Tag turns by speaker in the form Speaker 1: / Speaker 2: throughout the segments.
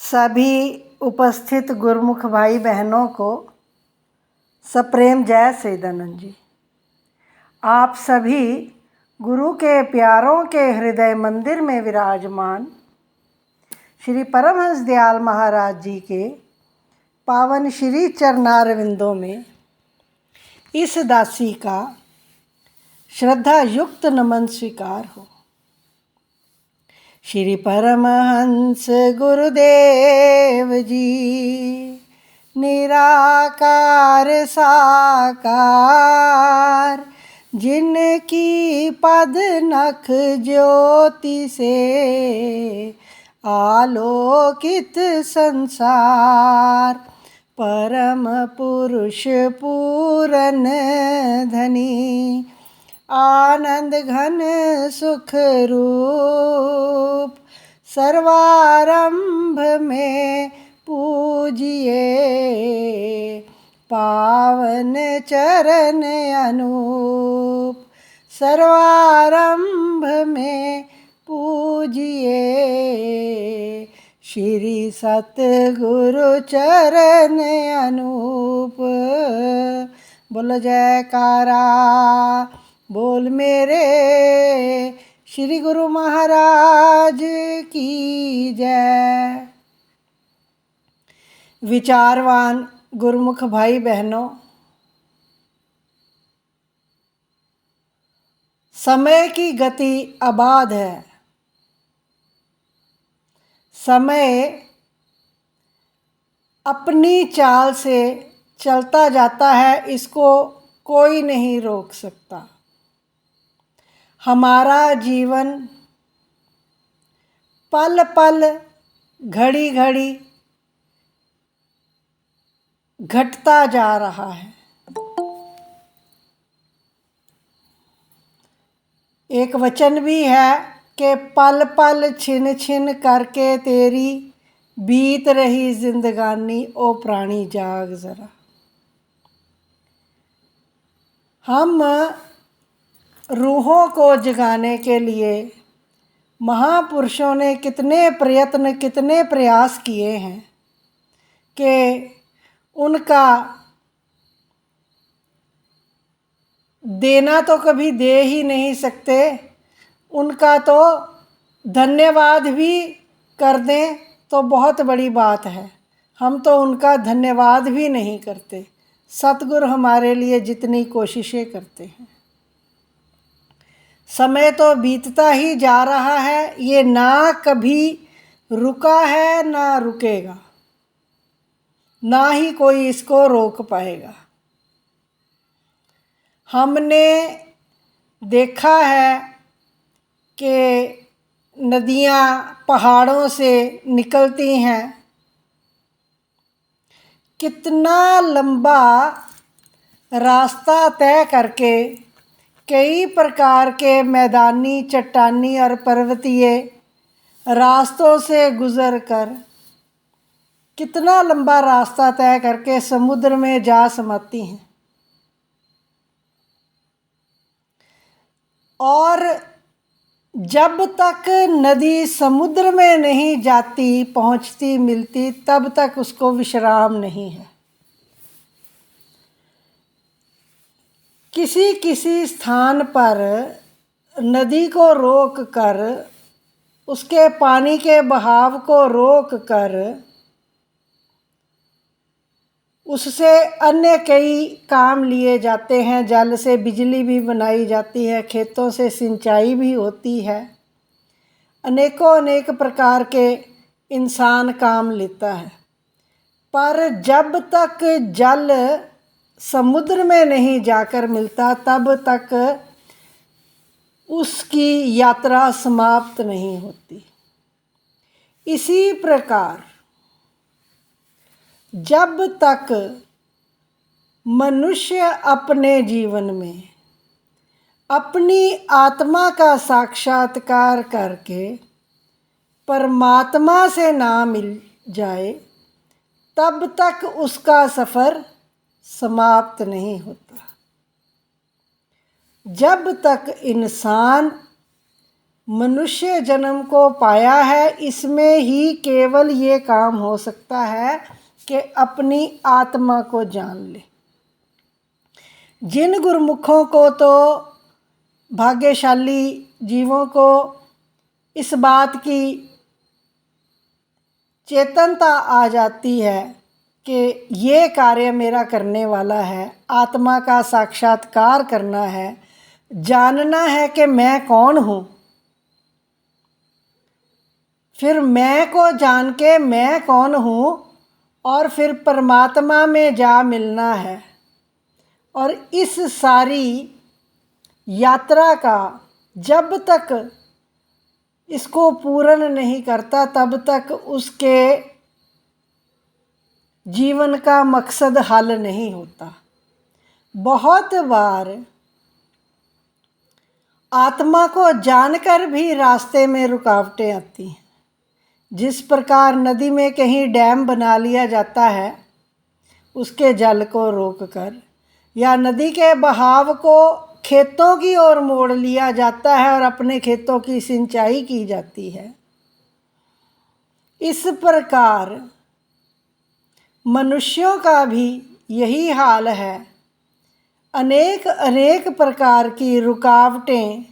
Speaker 1: सभी उपस्थित गुरुमुख भाई बहनों को सप्रेम जय सच्चिदानंद जी। आप सभी गुरु के प्यारों के हृदय मंदिर में विराजमान श्री परमहंस दयाल महाराज जी के पावन श्री चरणारविंदों में इस दासी का श्रद्धा युक्त नमन स्वीकार हो। श्री परमहंस गुरुदेव जी निराकार साकार, जिनकी पद नख ज्योति से आलोकित संसार, परम पुरुष पूरन धनी आनंद घन सुख रूप, सर्वारंभ में पूजिए पावन चरण अनूप, सर्वारंभ में पूजिए श्री सतगुरु चरण अनूप। बोलो जयकारा, बोल मेरे श्री गुरु महाराज की जय। विचारवान गुरुमुख भाई बहनों, समय की गति अबाध है। समय अपनी चाल से चलता जाता है, इसको कोई नहीं रोक सकता। हमारा जीवन पल पल घड़ी घड़ी घटता जा रहा है। एक वचन भी है कि पल पल छिन छिन करके तेरी बीत रही जिंदगानी, ओ प्राणी जाग जरा। हम रूहों को जगाने के लिए महापुरुषों ने कितने प्रयत्न, कितने प्रयास किए हैं कि उनका देना तो कभी दे ही नहीं सकते, उनका तो धन्यवाद भी कर दें तो बहुत बड़ी बात है। हम तो उनका धन्यवाद भी नहीं करते, सतगुरु हमारे लिए जितनी कोशिशें करते हैं। समय तो बीतता ही जा रहा है, ये ना कभी रुका है ना रुकेगा, ना ही कोई इसको रोक पाएगा। हमने देखा है कि नदियाँ पहाड़ों से निकलती हैं, कितना लंबा रास्ता तय करके कई प्रकार के मैदानी, चट्टानी और पर्वतीय रास्तों से गुज़र कर कितना लंबा रास्ता तय करके समुद्र में जा समाती हैं। और जब तक नदी समुद्र में नहीं जाती, पहुंचती, मिलती, तब तक उसको विश्राम नहीं है। किसी किसी स्थान पर नदी को रोक कर, उसके पानी के बहाव को रोक कर, उससे अन्य कई काम लिए जाते हैं। जल से बिजली भी बनाई जाती है, खेतों से सिंचाई भी होती है, अनेकों अनेक प्रकार के इंसान काम लेता है। पर जब तक जल समुद्र में नहीं जाकर मिलता, तब तक उसकी यात्रा समाप्त नहीं होती। इसी प्रकार जब तक मनुष्य अपने जीवन में अपनी आत्मा का साक्षात्कार करके परमात्मा से ना मिल जाए, तब तक उसका सफ़र समाप्त नहीं होता। जब तक इंसान मनुष्य जन्म को पाया है, इसमें ही केवल ये काम हो सकता है कि अपनी आत्मा को जान ले। जिन गुरुमुखों को तो भाग्यशाली जीवों को इस बात की चेतनता आ जाती है कि ये कार्य मेरा करने वाला है, आत्मा का साक्षात्कार करना है, जानना है कि मैं कौन हूँ, फिर मैं को जान के मैं कौन हूँ और फिर परमात्मा में जा मिलना है। और इस सारी यात्रा का जब तक इसको पूर्ण नहीं करता तब तक उसके जीवन का मकसद हल नहीं होता। बहुत बार आत्मा को जानकर भी रास्ते में रुकावटें आती हैं। जिस प्रकार नदी में कहीं डैम बना लिया जाता है उसके जल को रोककर, या नदी के बहाव को खेतों की ओर मोड़ लिया जाता है और अपने खेतों की सिंचाई की जाती है, इस प्रकार मनुष्यों का भी यही हाल है। अनेक अनेक प्रकार की रुकावटें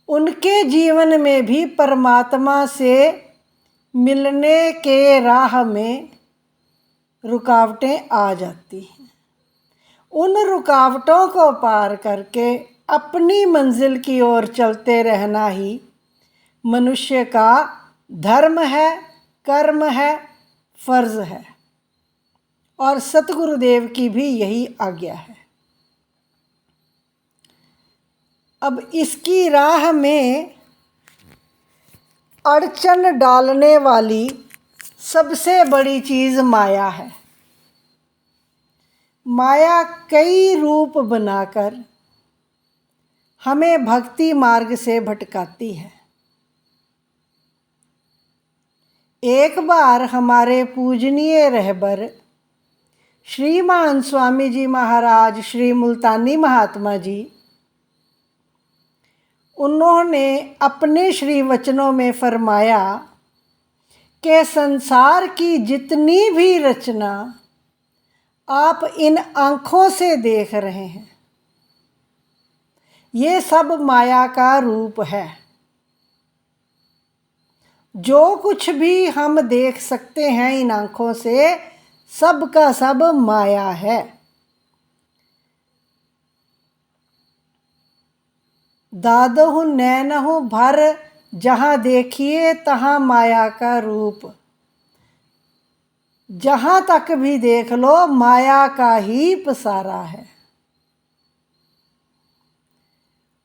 Speaker 1: उनके जीवन में भी परमात्मा से मिलने के राह में रुकावटें आ जाती हैं। उन रुकावटों को पार करके अपनी मंजिल की ओर चलते रहना ही मनुष्य का धर्म है, कर्म है, फर्ज है। और सतगुरुदेव की भी यही आज्ञा है। अब इसकी राह में अड़चन डालने वाली सबसे बड़ी चीज़ माया है। माया कई रूप बनाकर हमें भक्ति मार्ग से भटकाती है। एक बार हमारे पूजनीय रहबर श्रीमान स्वामी जी महाराज श्री मुल्तानी महात्मा जी, उन्होंने अपने श्री वचनों में फरमाया कि संसार की जितनी भी रचना आप इन आँखों से देख रहे हैं, ये सब माया का रूप है। जो कुछ भी हम देख सकते हैं इन आँखों से, सब का सब माया है। दादहु नैनहु भर, जहाँ देखिए तहाँ माया का रूप। जहाँ तक भी देख लो माया का ही पसारा है।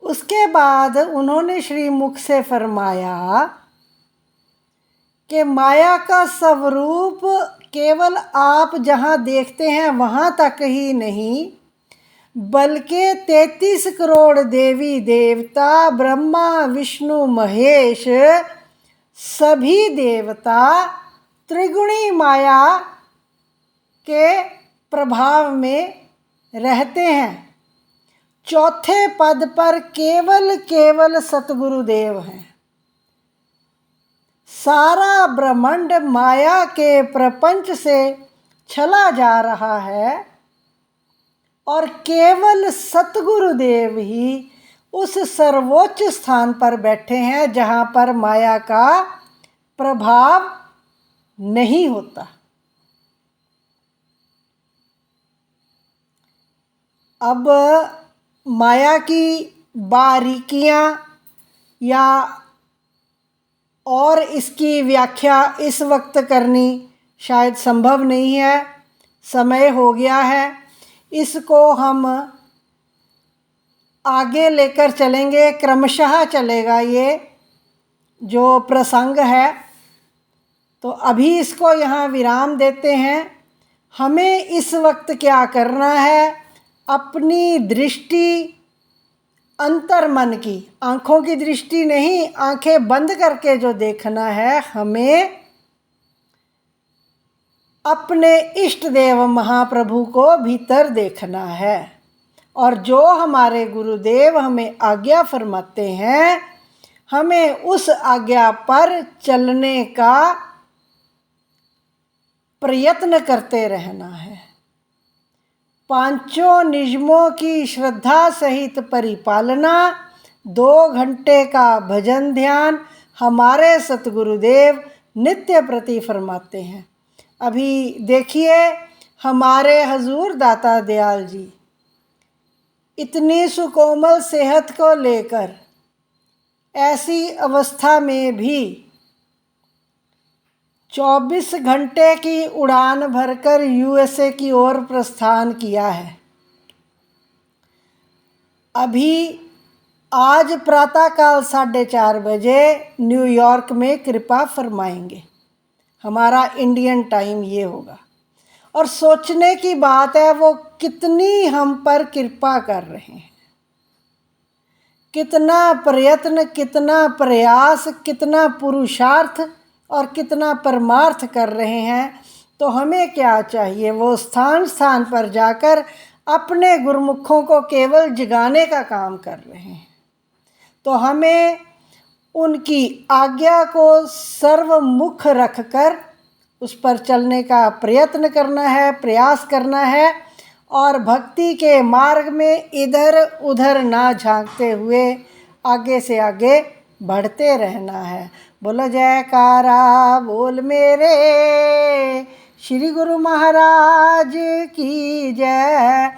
Speaker 1: उसके बाद उन्होंने श्री मुख से फरमाया कि माया का स्वरूप केवल आप जहाँ देखते हैं वहाँ तक ही नहीं, बल्कि 33 करोड़ देवी देवता, ब्रह्मा विष्णु महेश, सभी देवता त्रिगुणी माया के प्रभाव में रहते हैं। चौथे पद पर केवल सतगुरुदेव हैं। सारा ब्रह्मांड माया के प्रपंच से छला जा रहा है और केवल सतगुरुदेव ही उस सर्वोच्च स्थान पर बैठे हैं जहाँ पर माया का प्रभाव नहीं होता। अब माया की बारीकियाँ या और इसकी व्याख्या इस वक्त करनी शायद संभव नहीं है, समय हो गया है। इसको हम आगे लेकर चलेंगे, क्रमशः चलेगा ये जो प्रसंग है। तो अभी इसको यहाँ विराम देते हैं। हमें इस वक्त क्या करना है, अपनी दृष्टि अंतर्मन की, आँखों की दृष्टि नहीं, आँखें बंद करके जो देखना है, हमें अपने इष्ट देव महाप्रभु को भीतर देखना है और जो हमारे गुरुदेव हमें आज्ञा फरमाते हैं हमें उस आज्ञा पर चलने का प्रयत्न करते रहना है। पांचों नियमों की श्रद्धा सहित परिपालना, 2 घंटे का भजन ध्यान हमारे सतगुरुदेव नित्य प्रति फरमाते हैं। अभी देखिए हमारे हजूर दाता दयाल जी इतनी सुकोमल सेहत को लेकर ऐसी अवस्था में भी 24 घंटे की उड़ान भरकर यूएसए की ओर प्रस्थान किया है। अभी आज प्रातःकाल 4:30 बजे न्यूयॉर्क में कृपा फरमाएंगे। हमारा इंडियन टाइम ये होगा। और सोचने की बात है वो कितनी हम पर कृपा कर रहे हैं, कितना प्रयत्न, कितना प्रयास, कितना पुरुषार्थ और कितना परमार्थ कर रहे हैं। तो हमें क्या चाहिए, वो स्थान स्थान पर जाकर अपने गुरुमुखों को केवल जगाने का काम कर रहे हैं। तो हमें उनकी आज्ञा को सर्वमुख रखकर उस पर चलने का प्रयत्न करना है, प्रयास करना है और भक्ति के मार्ग में इधर उधर ना झांकते हुए आगे से आगे बढ़ते रहना है। बोलो जयकारा बोल मेरे श्री गुरु महाराज की जय।